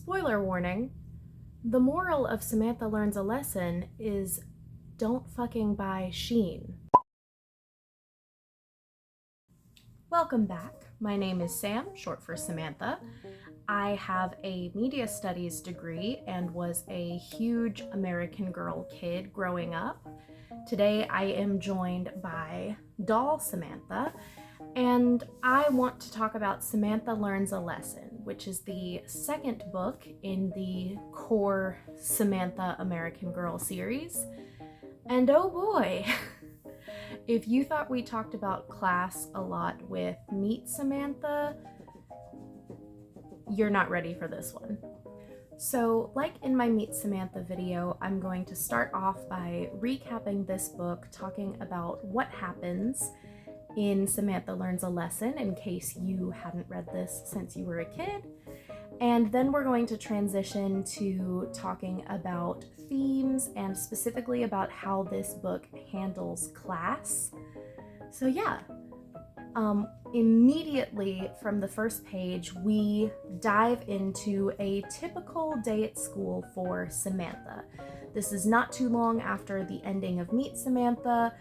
Spoiler warning, the moral of Samantha Learns a Lesson is don't fucking buy Shein. Welcome back. My name is Sam, short for Samantha. I have a media studies degree and was a huge American Girl kid growing up. Today I am joined by doll Samantha, and I want to talk about Samantha Learns a Lesson, which is the second book in the core Samantha American Girl series. And oh boy, if you thought we talked about class a lot with Meet Samantha, you're not ready for this one. So, like in my Meet Samantha video, I'm going to start off by recapping this book, talking about what happens in Samantha Learns a Lesson in case you hadn't read this since you were a kid. And then we're going to transition to talking about themes and specifically about how this book handles class. So yeah, immediately from the first page, we dive into a typical day at school for Samantha. This is not too long after the ending of Meet Samantha.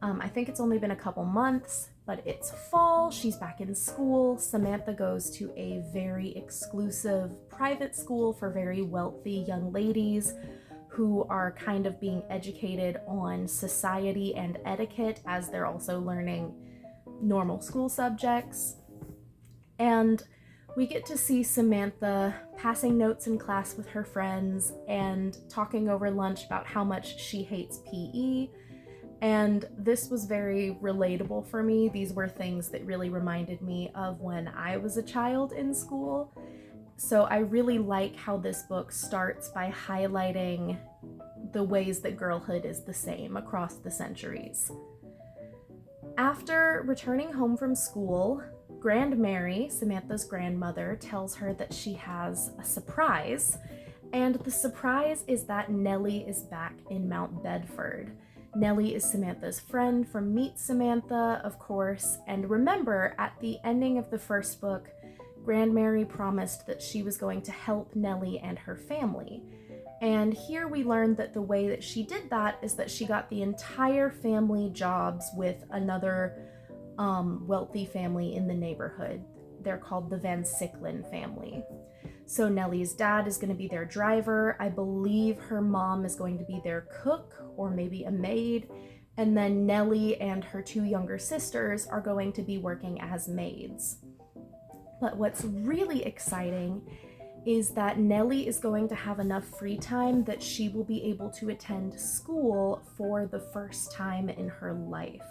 I think it's only been a couple months, but it's fall, she's back in school. Samantha goes to a very exclusive private school for very wealthy young ladies who are kind of being educated on society and etiquette as they're also learning normal school subjects. And we get to see Samantha passing notes in class with her friends and talking over lunch about how much she hates PE. And this was very relatable for me. These were things that really reminded me of when I was a child in school. So I really like how this book starts by highlighting the ways that girlhood is the same across the centuries. After returning home from school, Grand Mary, Samantha's grandmother, tells her that she has a surprise. And the surprise is that Nelly is back in Mount Bedford. Nelly is Samantha's friend from Meet Samantha, of course, and remember, at the ending of the first book, Grand Mary promised that she was going to help Nelly and her family. And here we learn that the way that she did that is that she got the entire family jobs with another wealthy family in the neighborhood. They're called the Van Sicklin family. So Nelly's dad is going to be their driver. I believe her mom is going to be their cook or maybe a maid. And then Nelly and her two younger sisters are going to be working as maids. But what's really exciting is that Nelly is going to have enough free time that she will be able to attend school for the first time in her life,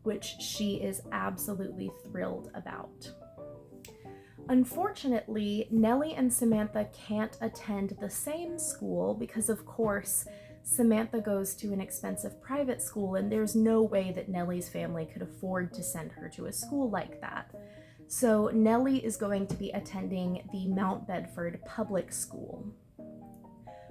which she is absolutely thrilled about. Unfortunately, Nelly and Samantha can't attend the same school because, of course, Samantha goes to an expensive private school and there's no way that Nelly's family could afford to send her to a school like that. So Nelly is going to be attending the Mount Bedford public school.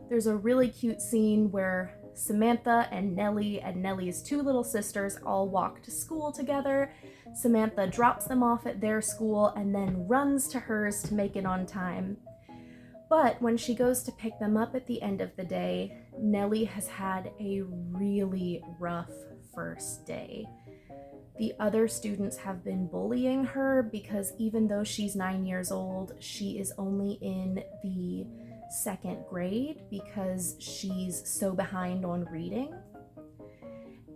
There's a really cute scene where Samantha and Nelly's two little sisters all walk to school together. Samantha drops them off at their school and then runs to hers to make it on time. But when she goes to pick them up at the end of the day, Nelly has had a really rough first day. The other students have been bullying her because even though she's 9 years old, she is only in the second grade because she's so behind on reading.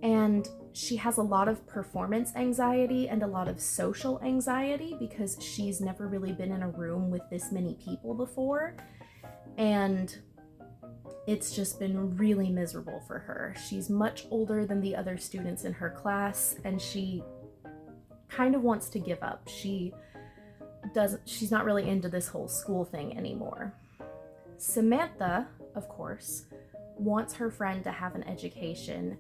And she has a lot of performance anxiety and a lot of social anxiety because she's never really been in a room with this many people before. And it's just been really miserable for her. She's much older than the other students in her class, and she kind of wants to give up. She's not really into this whole school thing anymore. Samantha, of course, wants her friend to have an education.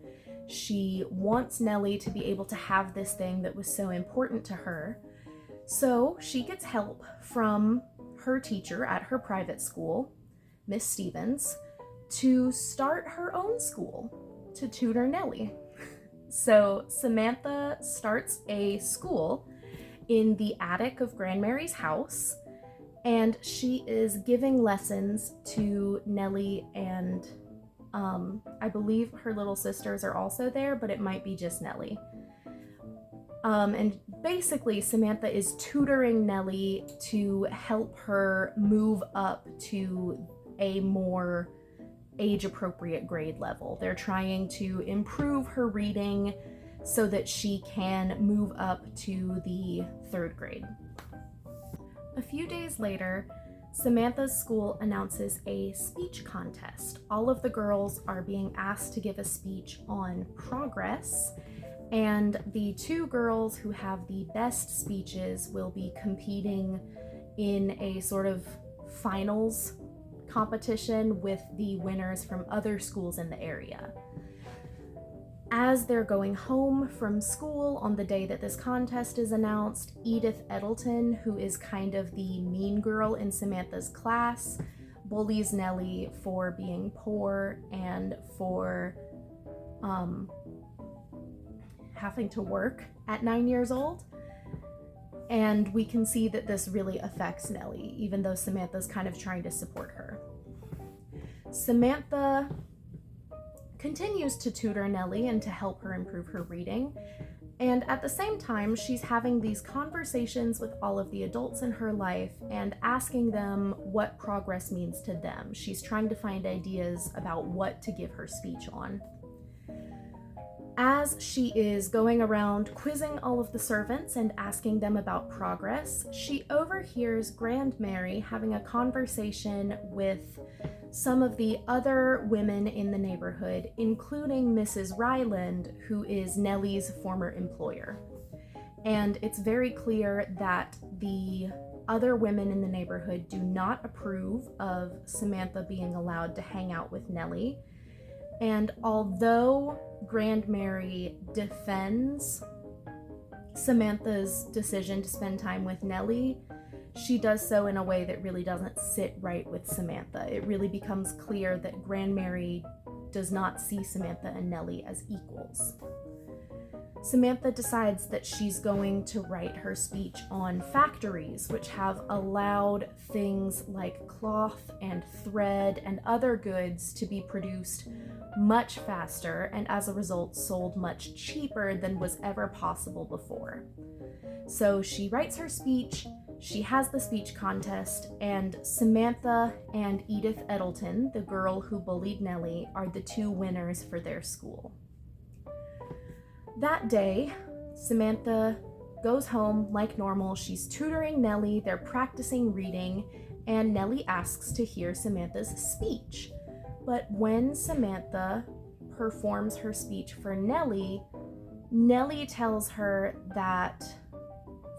She wants Nelly to be able to have this thing that was so important to her. So she gets help from her teacher at her private school, Miss Stevens, to start her own school to tutor Nelly. So Samantha starts a school in the attic of Grand Mary's house, And she is giving lessons to Nelly, and I believe her little sisters are also there, but it might be just Nelly. And basically, Samantha is tutoring Nelly to help her move up to a more age-appropriate grade level. They're trying to improve her reading so that she can move up to the 3rd grade. A few days later, Samantha's school announces a speech contest. All of the girls are being asked to give a speech on progress, and the 2 girls who have the best speeches will be competing in a sort of finals competition with the winners from other schools in the area. As they're going home from school on the day that this contest is announced, Edith Edelton, who is kind of the mean girl in Samantha's class, bullies Nelly for being poor and for having to work at 9 years old. And we can see that this really affects Nelly, even though Samantha's kind of trying to support her. Samantha continues to tutor Nelly and to help her improve her reading. And at the same time, she's having these conversations with all of the adults in her life and asking them what progress means to them. She's trying to find ideas about what to give her speech on. As she is going around quizzing all of the servants and asking them about progress, she overhears Grandmary having a conversation with some of the other women in the neighborhood, including Mrs. Ryland, who is Nelly's former employer. And it's very clear that the other women in the neighborhood do not approve of Samantha being allowed to hang out with Nelly. And although Grandmary defends Samantha's decision to spend time with Nelly, she does so in a way that really doesn't sit right with Samantha. It really becomes clear that Grandmary does not see Samantha and Nelly as equals. Samantha decides that she's going to write her speech on factories, which have allowed things like cloth and thread and other goods to be produced much faster and as a result sold much cheaper than was ever possible before. So she writes her speech, she has the speech contest, and Samantha and Edith Edelton, the girl who bullied Nelly, are the 2 winners for their school. That day, Samantha goes home like normal. She's tutoring Nelly, they're practicing reading, and Nelly asks to hear Samantha's speech. But when Samantha performs her speech for Nelly, Nelly tells her that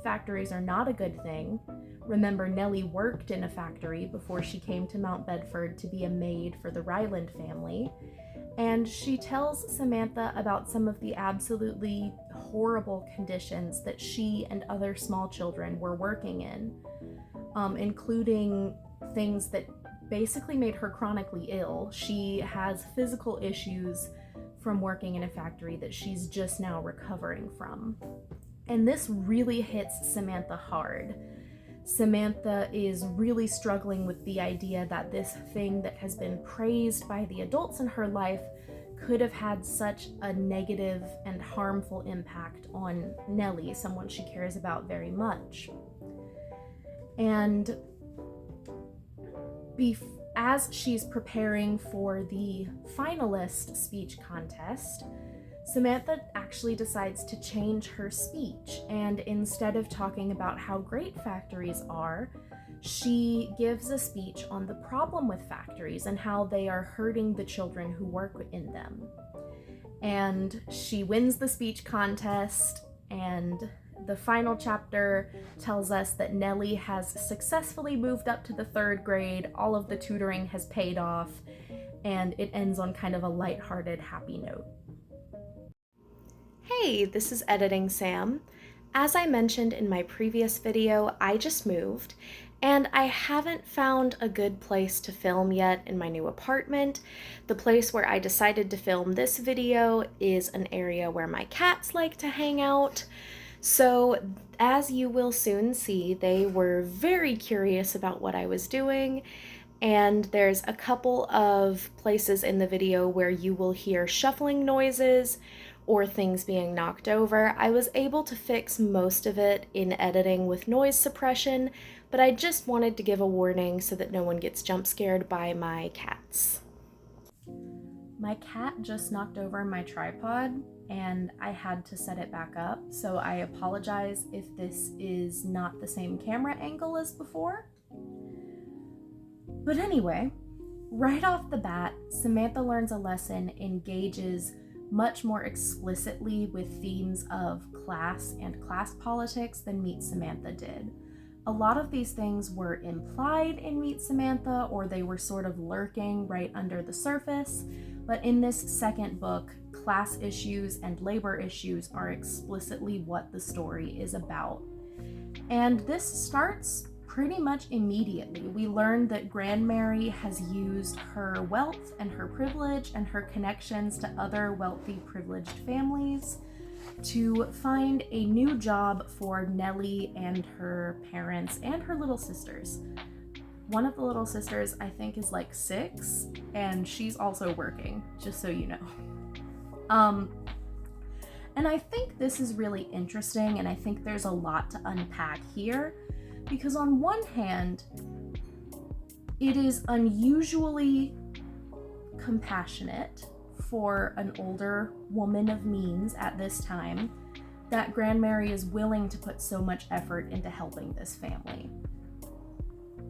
factories are not a good thing. Remember, Nelly worked in a factory before she came to Mount Bedford to be a maid for the Ryland family. And she tells Samantha about some of the absolutely horrible conditions that she and other small children were working in, including things that basically made her chronically ill. She has physical issues from working in a factory that she's just now recovering from. And this really hits Samantha hard. Samantha is really struggling with the idea that this thing that has been praised by the adults in her life could have had such a negative and harmful impact on Nelly, someone she cares about very much. And as she's preparing for the finalist speech contest, Samantha actually decides to change her speech, and instead of talking about how great factories are, she gives a speech on the problem with factories and how they are hurting the children who work in them. And she wins the speech contest, and the final chapter tells us that Nelly has successfully moved up to the 3rd grade, all of the tutoring has paid off, and it ends on kind of a lighthearted, happy note. Hey, this is Editing Sam. As I mentioned in my previous video, I just moved, and I haven't found a good place to film yet in my new apartment. The place where I decided to film this video is an area where my cats like to hang out. So, as you will soon see, they were very curious about what I was doing, and there's a couple of places in the video where you will hear shuffling noises or things being knocked over. I was able to fix most of it in editing with noise suppression, but I just wanted to give a warning so that no one gets jump scared by my cats. My cat just knocked over my tripod and I had to set it back up, so I apologize if this is not the same camera angle as before. But anyway, right off the bat, Samantha learns a lesson, engages much more explicitly with themes of class and class politics than Meet Samantha did. A lot of these things were implied in Meet Samantha, or they were sort of lurking right under the surface, but in this second book, class issues and labor issues are explicitly what the story is about. And this starts pretty much immediately. We learn that Grandmary has used her wealth and her privilege and her connections to other wealthy, privileged families to find a new job for Nelly and her parents and her little sisters. One of the little sisters, I think, is like 6, and she's also working, just so you know. And I think this is really interesting, and I think there's a lot to unpack here, because on one hand, it is unusually compassionate for an older woman of means at this time that Grandmary is willing to put so much effort into helping this family.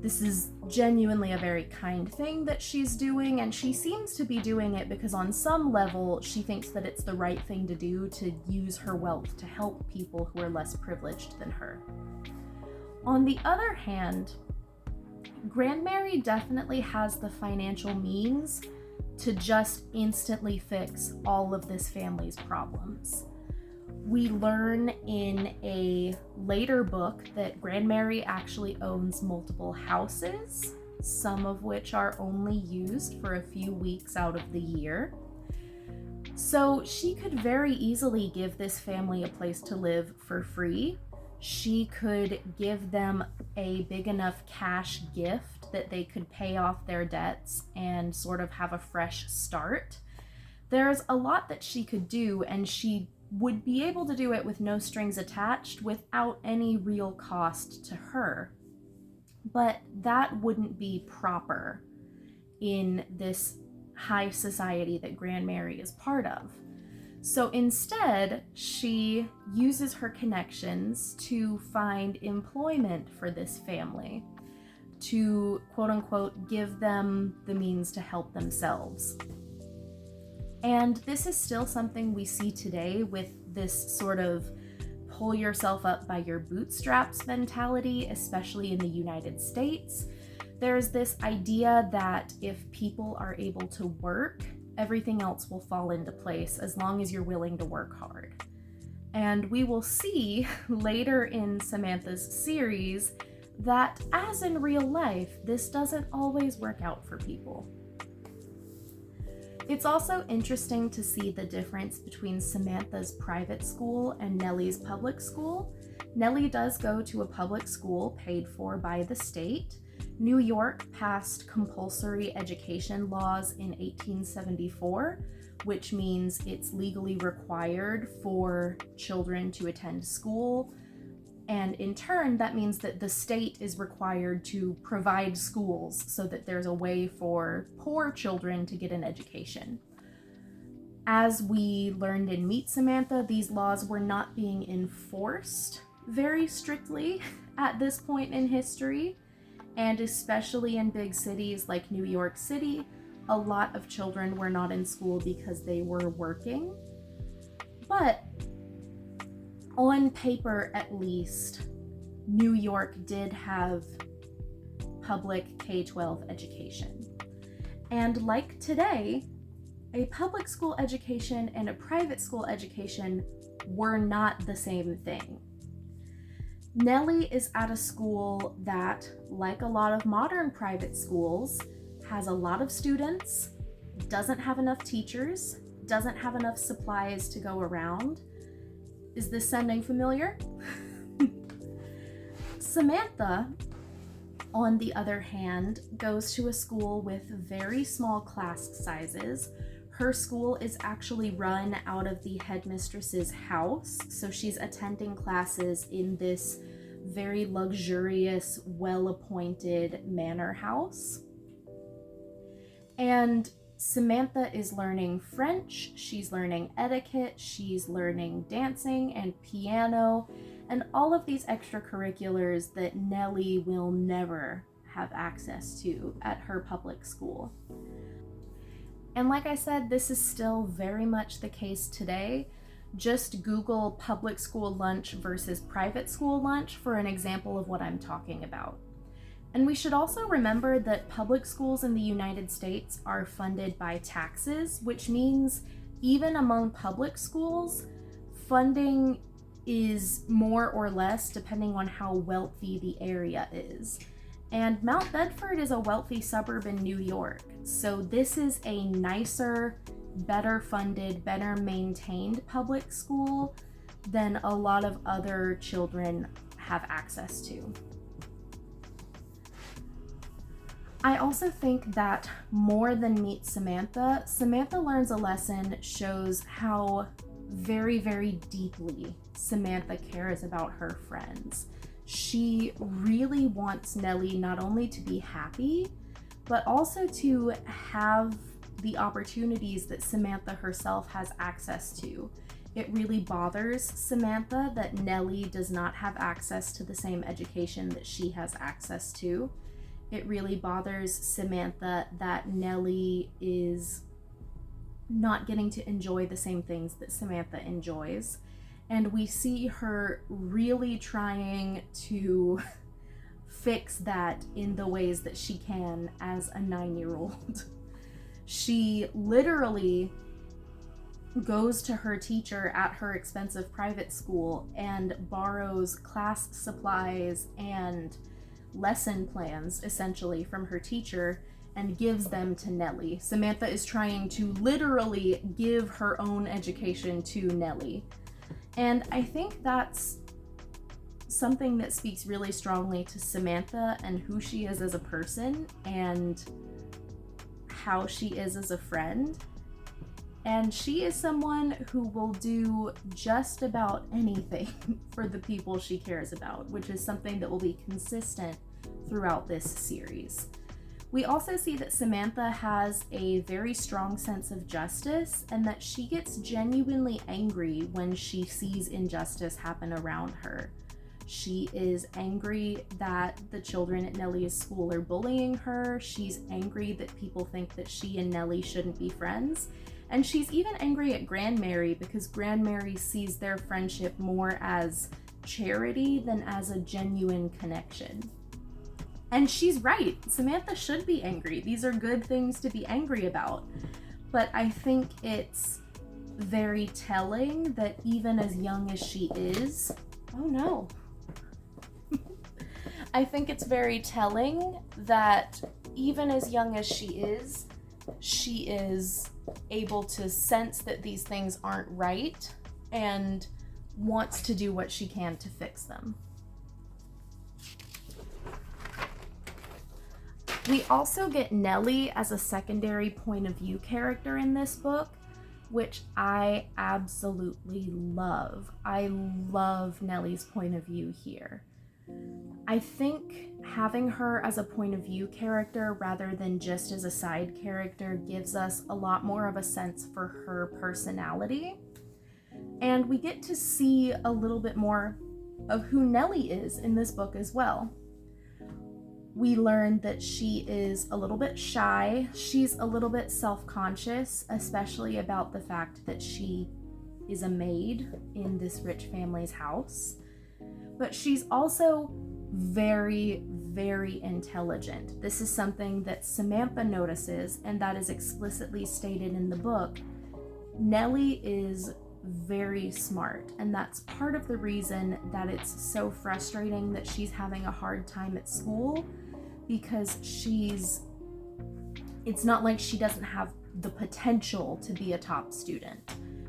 This is genuinely a very kind thing that she's doing, and she seems to be doing it because on some level she thinks that it's the right thing to do to use her wealth to help people who are less privileged than her. On the other hand, Grandmary definitely has the financial means to just instantly fix all of this family's problems. We learn in a later book that Grandmary actually owns multiple houses, some of which are only used for a few weeks out of the year. So she could very easily give this family a place to live for free. She could give them a big enough cash gift that they could pay off their debts and sort of have a fresh start. There's a lot that she could do, and she would be able to do it with no strings attached without any real cost to her. But that wouldn't be proper in this high society that Grandmary is part of. So instead, she uses her connections to find employment for this family, to quote unquote give them the means to help themselves. And this is still something we see today with this sort of pull yourself up by your bootstraps mentality, especially in the United States. There's this idea that if people are able to work, everything else will fall into place as long as you're willing to work hard. And we will see later in Samantha's series that, as in real life, this doesn't always work out for people. It's also interesting to see the difference between Samantha's private school and Nelly's public school. Nelly does go to a public school paid for by the state. New York passed compulsory education laws in 1874, which means it's legally required for children to attend school. And in turn, that means that the state is required to provide schools so that there's a way for poor children to get an education. As we learned in Meet Samantha, these laws were not being enforced very strictly at this point in history. And especially in big cities like New York City, a lot of children were not in school because they were working. But on paper, at least, New York did have public K-12 education. And like today, a public school education and a private school education were not the same thing. Nelly is at a school that, like a lot of modern private schools, has a lot of students, doesn't have enough teachers, doesn't have enough supplies to go around, Is this sounding familiar? Samantha, on the other hand, goes to a school with very small class sizes. Her school is actually run out of the headmistress's house, so she's attending classes in this very luxurious, well-appointed manor house. And Samantha is learning French, she's learning etiquette, she's learning dancing and piano, and all of these extracurriculars that Nelly will never have access to at her public school. And like I said, this is still very much the case today. Just Google public school lunch versus private school lunch for an example of what I'm talking about. And we should also remember that public schools in the United States are funded by taxes, which means even among public schools, funding is more or less depending on how wealthy the area is. And Mount Bedford is a wealthy suburb in New York, so this is a nicer, better funded, better maintained public school than a lot of other children have access to. I also think that more than Meet Samantha, Samantha Learns a Lesson shows how very, very deeply Samantha cares about her friends. She really wants Nelly not only to be happy, but also to have the opportunities that Samantha herself has access to. It really bothers Samantha that Nelly does not have access to the same education that she has access to. It really bothers Samantha that Nelly is not getting to enjoy the same things that Samantha enjoys. And we see her really trying to fix that in the ways that she can as a 9-year-old. She literally goes to her teacher at her expensive private school and borrows class supplies and lesson plans essentially from her teacher and gives them to Nelly. Samantha is trying to literally give her own education to Nelly. And I think that's something that speaks really strongly to Samantha and who she is as a person and how she is as a friend. And she is someone who will do just about anything for the people she cares about, which is something that will be consistent throughout this series. We also see that Samantha has a very strong sense of justice and that she gets genuinely angry when she sees injustice happen around her. She is angry that the children at Nelly's school are bullying her. She's angry that people think that she and Nelly shouldn't be friends. And she's even angry at Grandmary because Grandmary sees their friendship more as charity than as a genuine connection. And she's right. Samantha should be angry. These are good things to be angry about. But I think it's very telling that even as young as she is, oh no. I think it's very telling that even as young as she is able to sense that these things aren't right and wants to do what she can to fix them. We also get Nelly as a secondary point of view character in this book, which I absolutely love. I love Nelly's point of view here. I think having her as a point of view character rather than just as a side character gives us a lot more of a sense for her personality. And we get to see a little bit more of who Nelly is in this book as well. We learn that she is a little bit shy. She's a little bit self-conscious, especially about the fact that she is a maid in this rich family's house. But she's also very, very intelligent. This is something that Samantha notices, and that is explicitly stated in the book. Nelly is very smart, and that's part of the reason that it's so frustrating that she's having a hard time at school, because it's not like she doesn't have the potential to be a top student.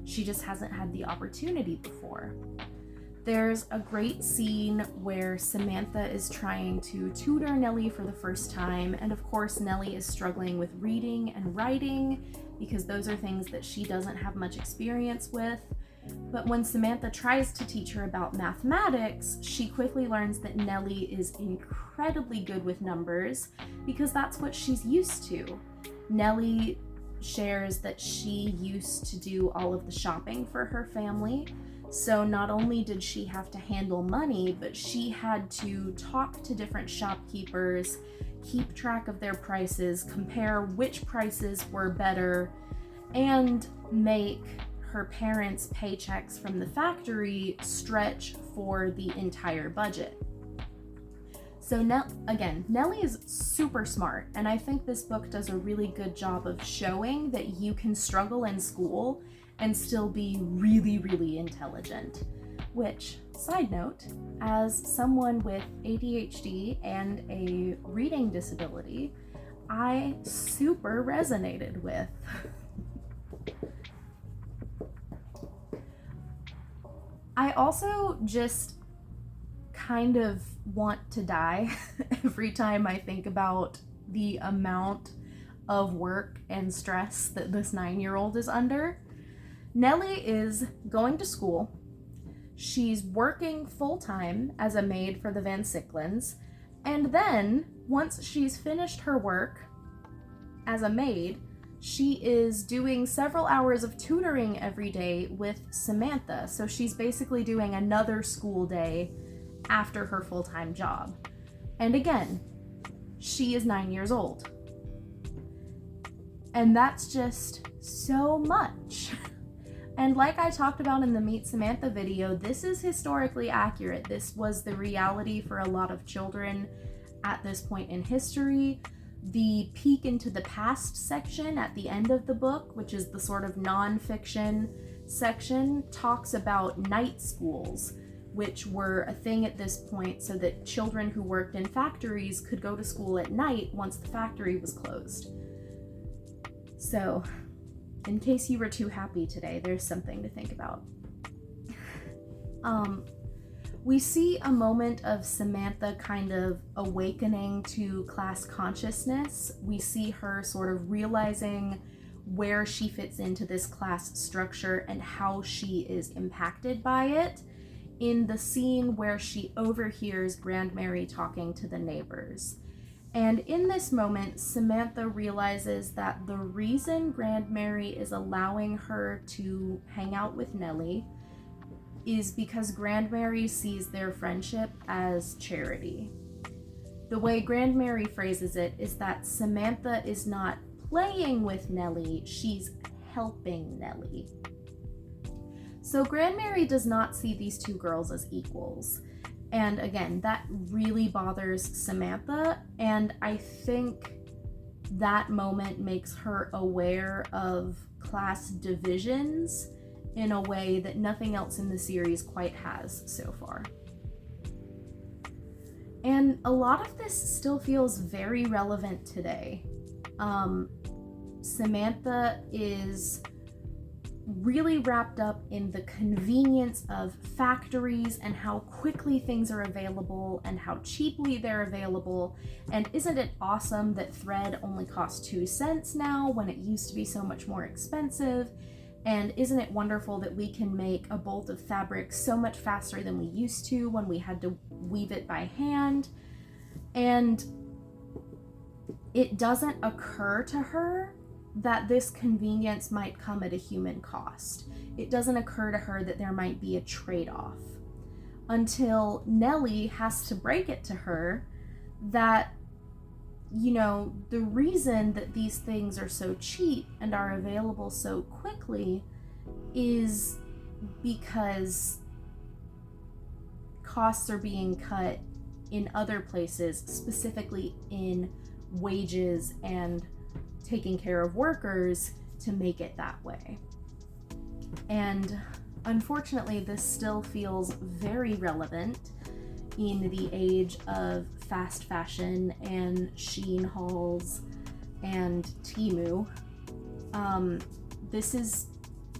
She just hasn't had the opportunity before. There's a great scene where Samantha is trying to tutor Nelly for the first time, and of course Nelly is struggling with reading and writing because those are things that she doesn't have much experience with. But when Samantha tries to teach her about mathematics, she quickly learns that Nelly is incredibly good with numbers because that's what she's used to. Nelly shares that she used to do all of the shopping for her family. So not only did she have to handle money, but she had to talk to different shopkeepers, keep track of their prices, compare which prices were better, and make her parents' paychecks from the factory stretch for the entire budget. So again, Nelly is super smart, and I think this book does a really good job of showing that you can struggle in school and still be really, really intelligent. Which, side note, as someone with ADHD and a reading disability, I super resonated with. I also just kind of want to die every time I think about the amount of work and stress that this 9-year-old is under. Nelly is going to school. She's working full-time as a maid for the Van Sicklins, and then once she's finished her work as a maid, she is doing several hours of tutoring every day with Samantha. So she's basically doing another school day after her full-time job. And again, she is 9 years old. And that's just so much. And like I talked about in the Meet Samantha video, this is historically accurate. This was the reality for a lot of children at this point in history. The peek into the past section at the end of the book, which is the sort of non-fiction section, talks about night schools, which were a thing at this point so that children who worked in factories could go to school at night once the factory was closed. So, in case you were too happy today, there's something to think about. We see a moment of Samantha kind of awakening to class consciousness. We see her sort of realizing where she fits into this class structure and how she is impacted by it in the scene where she overhears Grandmary talking to the neighbors. And in this moment, Samantha realizes that the reason Grandmary is allowing her to hang out with Nelly is because Grandmary sees their friendship as charity. The way Grandmary phrases it is that Samantha is not playing with Nelly, she's helping Nelly. So Grandmary does not see these two girls as equals. And again, that really bothers Samantha, and I think that moment makes her aware of class divisions in a way that nothing else in the series quite has so far. And a lot of this still feels very relevant today. Samantha is really wrapped up in the convenience of factories and how quickly things are available and how cheaply they're available. And isn't it awesome that thread only costs 2 cents now when it used to be so much more expensive? And isn't it wonderful that we can make a bolt of fabric so much faster than we used to when we had to weave it by hand? And it doesn't occur to her that this convenience might come at a human cost. It doesn't occur to her that there might be a trade-off until Nelly has to break it to her that, you know, the reason that these things are so cheap and are available so quickly is because costs are being cut in other places, specifically in wages and taking care of workers to make it that way. And unfortunately, this still feels very relevant in the age of fast fashion and Shein hauls and Temu. This is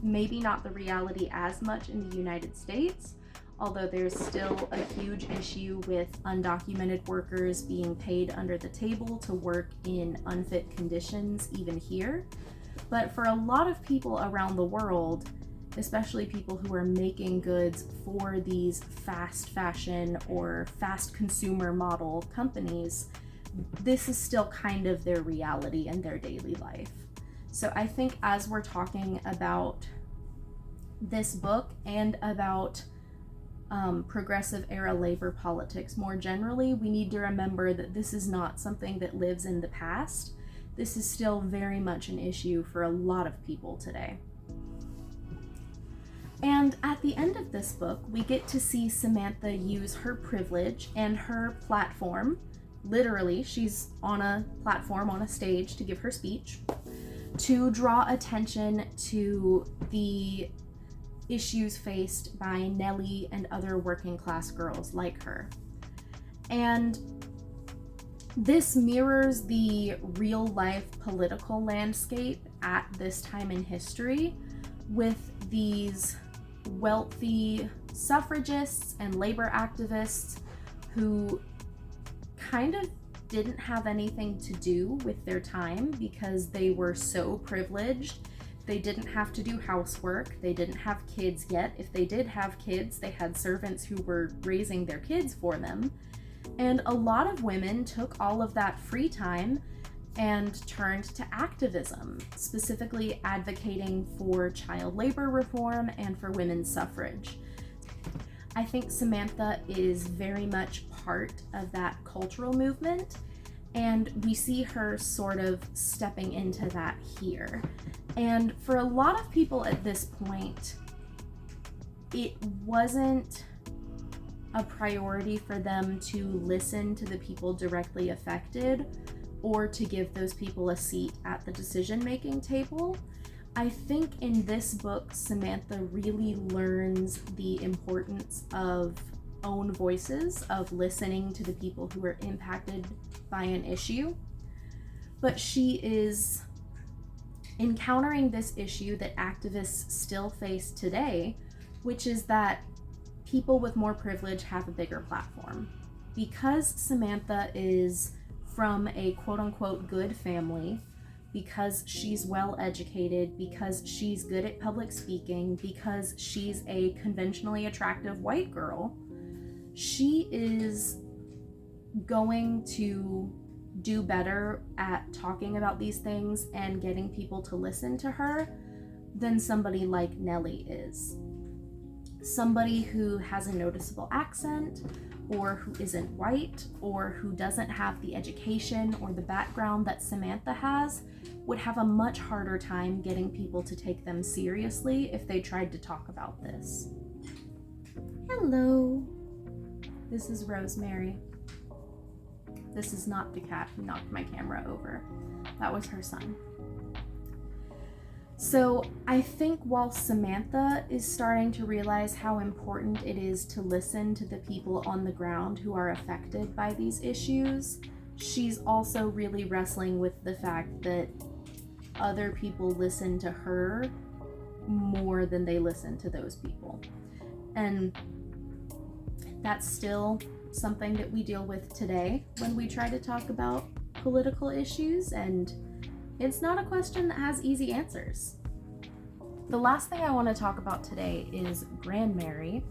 maybe not the reality as much in the United States, although there's still a huge issue with undocumented workers being paid under the table to work in unfit conditions even here. But for a lot of people around the world, especially people who are making goods for these fast fashion or fast consumer model companies, this is still kind of their reality and their daily life. So I think as we're talking about this book and about progressive era labor politics more generally, we need to remember that this is not something that lives in the past. This is still very much an issue for a lot of people today. And at the end of this book, we get to see Samantha use her privilege and her platform. Literally, she's on a platform, on a stage to give her speech, to draw attention to the issues faced by Nelly and other working class girls like her. And this mirrors the real life political landscape at this time in history, with these wealthy suffragists and labor activists who kind of didn't have anything to do with their time because they were so privileged. They didn't have to do housework. They didn't have kids yet. If they did have kids, they had servants who were raising their kids for them. And a lot of women took all of that free time and turned to activism, specifically advocating for child labor reform and for women's suffrage. I think Samantha is very much part of that cultural movement, and we see her sort of stepping into that here. And for a lot of people at this point, it wasn't a priority for them to listen to the people directly affected or to give those people a seat at the decision-making table. I think in this book, Samantha really learns the importance of own voices, of listening to the people who are impacted by an issue. But she is encountering this issue that activists still face today, which is that people with more privilege have a bigger platform. Because Samantha is from a quote-unquote good family, because she's well educated, because she's good at public speaking, because she's a conventionally attractive white girl, she is going to do better at talking about these things and getting people to listen to her than somebody like Nelly is. Somebody who has a noticeable accent, or who isn't white, or who doesn't have the education or the background that Samantha has, would have a much harder time getting people to take them seriously if they tried to talk about this. Hello. This is Rosemary. This is not the cat who knocked my camera over. That was her son. So I think while Samantha is starting to realize how important it is to listen to the people on the ground who are affected by these issues, she's also really wrestling with the fact that other people listen to her more than they listen to those people. And that's still something that we deal with today when we try to talk about political issues, and it's not a question that has easy answers. The last thing I want to talk about today is Grandmary,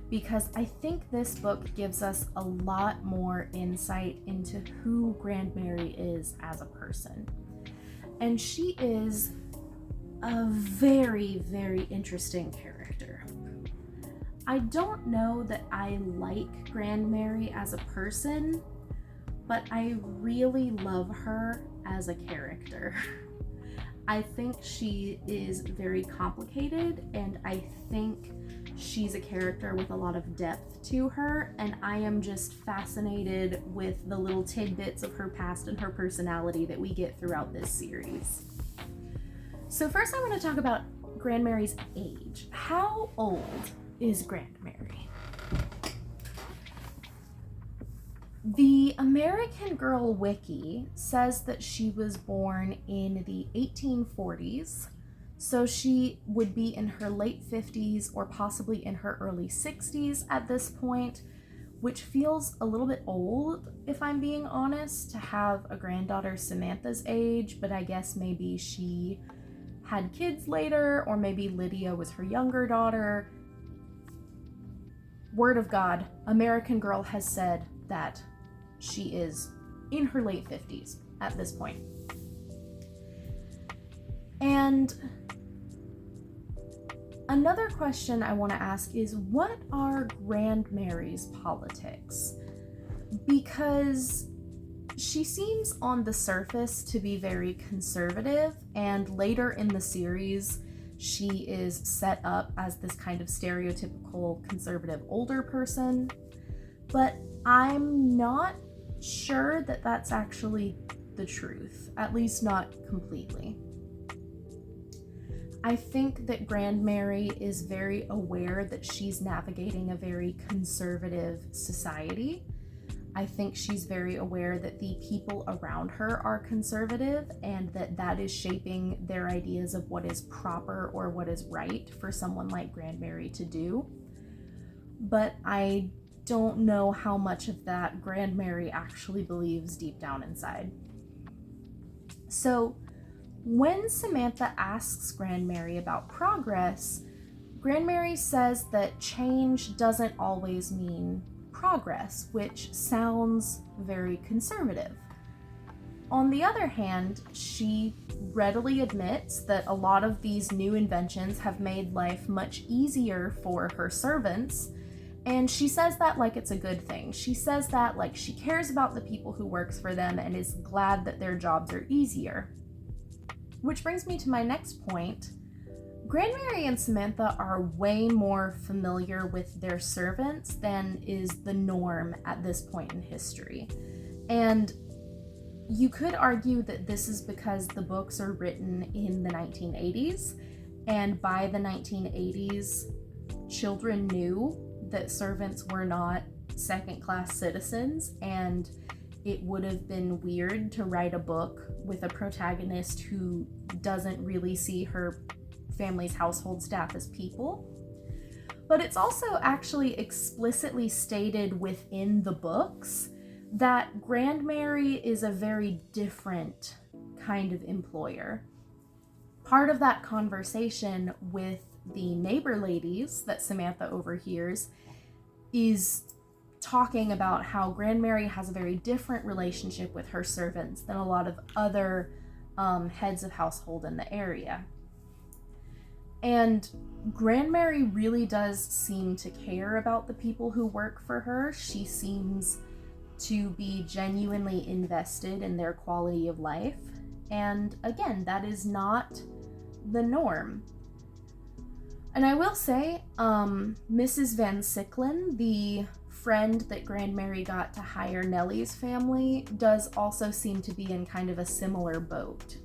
because I think this book gives us a lot more insight into who Grandmary is as a person. And she is a very, very interesting character. I don't know that I like Grandmary as a person, but I really love her as a character. I think she is very complicated, and I think she's a character with a lot of depth to her, and I am just fascinated with the little tidbits of her past and her personality that we get throughout this series. So first I want to talk about Grandmary's age. How old is Grandmary? The American Girl Wiki says that she was born in the 1840s, So she would be in her late 50s or possibly in her early 60s at this point, which feels a little bit old, if I'm being honest, to have a granddaughter Samantha's age, but I guess maybe she had kids later, or maybe Lydia was her younger daughter. Word of God, American Girl has said that she is in her late 50s at this point. And another question I want to ask is, what are Grand Mary's politics? Because she seems on the surface to be very conservative, and later in the series, she is set up as this kind of stereotypical conservative older person, but I'm not sure that that's actually the truth, at least not completely. I think that Grand Mary is very aware that she's navigating a very conservative society. I think she's very aware that the people around her are conservative and that is shaping their ideas of what is proper or what is right for someone like Grand Mary to do. But I don't know how much of that Grand Mary actually believes deep down inside. So when Samantha asks Grand Mary about progress, Grand Mary says that change doesn't always mean progress, which sounds very conservative. On the other hand, she readily admits that a lot of these new inventions have made life much easier for her servants, and she says that like it's a good thing. She says that like she cares about the people who works for them and is glad that their jobs are easier. Which brings me to my next point. Grand Mary and Samantha are way more familiar with their servants than is the norm at this point in history. And you could argue that this is because the books are written in the 1980s, and by the 1980s, children knew that servants were not second-class citizens, and it would have been weird to write a book with a protagonist who doesn't really see her family's household staff as people. But it's also actually explicitly stated within the books that Grand Mary is a very different kind of employer. Part of that conversation with the neighbor ladies that Samantha overhears is talking about how Grand Mary has a very different relationship with her servants than a lot of other heads of household in the area. And Grand Mary really does seem to care about the people who work for her. She seems to be genuinely invested in their quality of life. And again, that is not the norm. And I will say, Mrs. Van Sicklin, the friend that Grand Mary got to hire Nelly's family, does also seem to be in kind of a similar boat.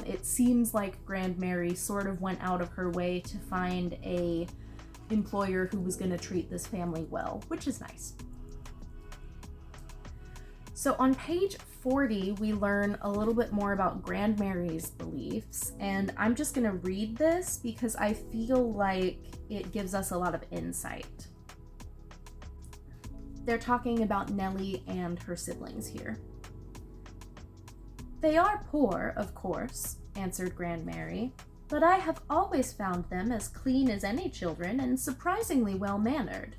It seems like Grand Mary sort of went out of her way to find a employer who was going to treat this family well, which is nice. So on page 40, we learn a little bit more about Grand Mary's beliefs, and I'm just going to read this because I feel like it gives us a lot of insight. They're talking about Nelly and her siblings here. "They are poor, of course," answered Grand Mary, "but I have always found them as clean as any children and surprisingly well-mannered."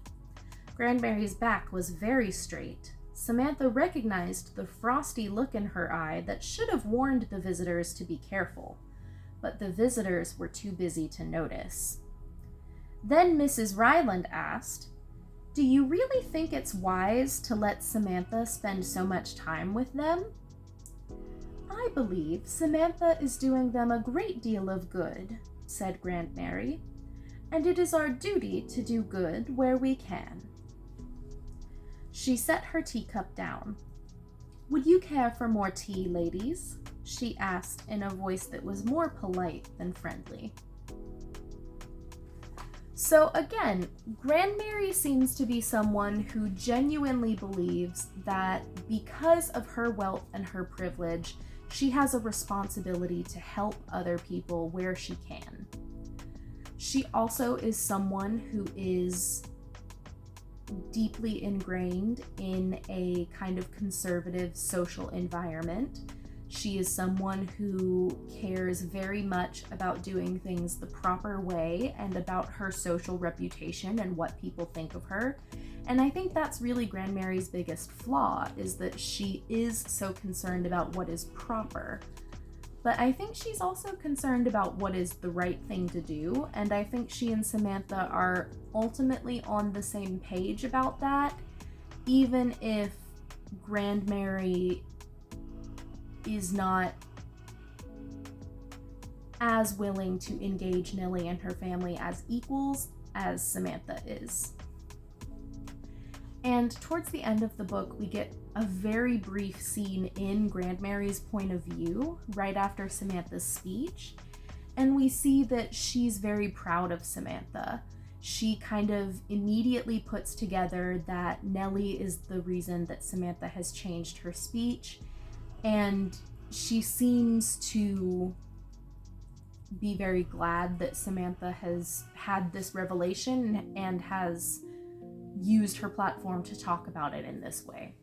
Grand Mary's back was very straight. Samantha recognized the frosty look in her eye that should have warned the visitors to be careful, but the visitors were too busy to notice. Then Mrs. Ryland asked, "Do you really think it's wise to let Samantha spend so much time with them?" "I believe Samantha is doing them a great deal of good," said Grand Mary, "and it is our duty to do good where we can." She set her teacup down. "Would you care for more tea, ladies?" she asked in a voice that was more polite than friendly. So again, Grand Mary seems to be someone who genuinely believes that because of her wealth and her privilege, she has a responsibility to help other people where she can. She also is someone who is deeply ingrained in a kind of conservative social environment. She is someone who cares very much about doing things the proper way and about her social reputation and what people think of her. And I think that's really Grandmary's biggest flaw, is that she is so concerned about what is proper. But I think she's also concerned about what is the right thing to do, and I think she and Samantha are ultimately on the same page about that, even if Grandmary is not as willing to engage Nelly and her family as equals as Samantha is. And towards the end of the book, we get a very brief scene in Grandmary's point of view right after Samantha's speech, and we see that she's very proud of Samantha. She kind of immediately puts together that Nelly is the reason that Samantha has changed her speech, and she seems to be very glad that Samantha has had this revelation and has used her platform to talk about it in this way.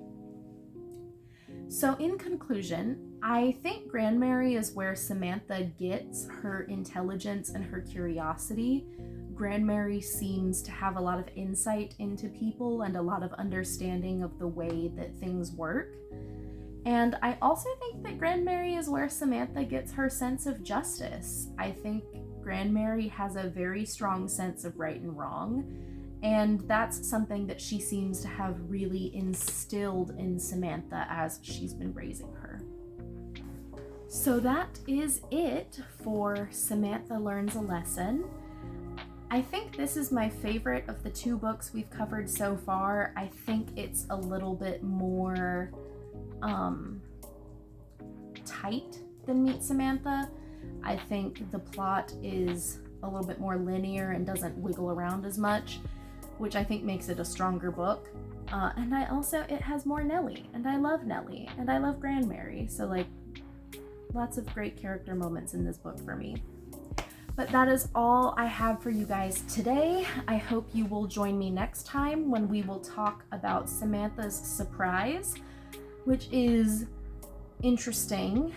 So in conclusion, I think Grandmary is where Samantha gets her intelligence and her curiosity. Grandmary seems to have a lot of insight into people and a lot of understanding of the way that things work. And I also think that Grandmary is where Samantha gets her sense of justice. I think Grandmary has a very strong sense of right and wrong, and that's something that she seems to have really instilled in Samantha as she's been raising her. So that is it for Samantha Learns a Lesson. I think this is my favorite of the two books we've covered so far. I think it's a little bit more tight than Meet Samantha. I think the plot is a little bit more linear and doesn't wiggle around as much, which I think makes it a stronger book. And it has more Nelly, and I love Nelly, and I love Grandmary, so like lots of great character moments in this book for me. But that is all I have for you guys today. I hope you will join me next time when we will talk about Samantha's surprise, which is interesting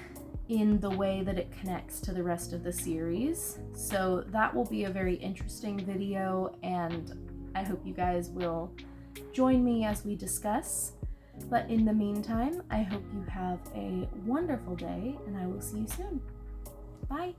in the way that it connects to the rest of the series. So that will be a very interesting video, and I hope you guys will join me as we discuss. But in the meantime, I hope you have a wonderful day, and I will see you soon. Bye!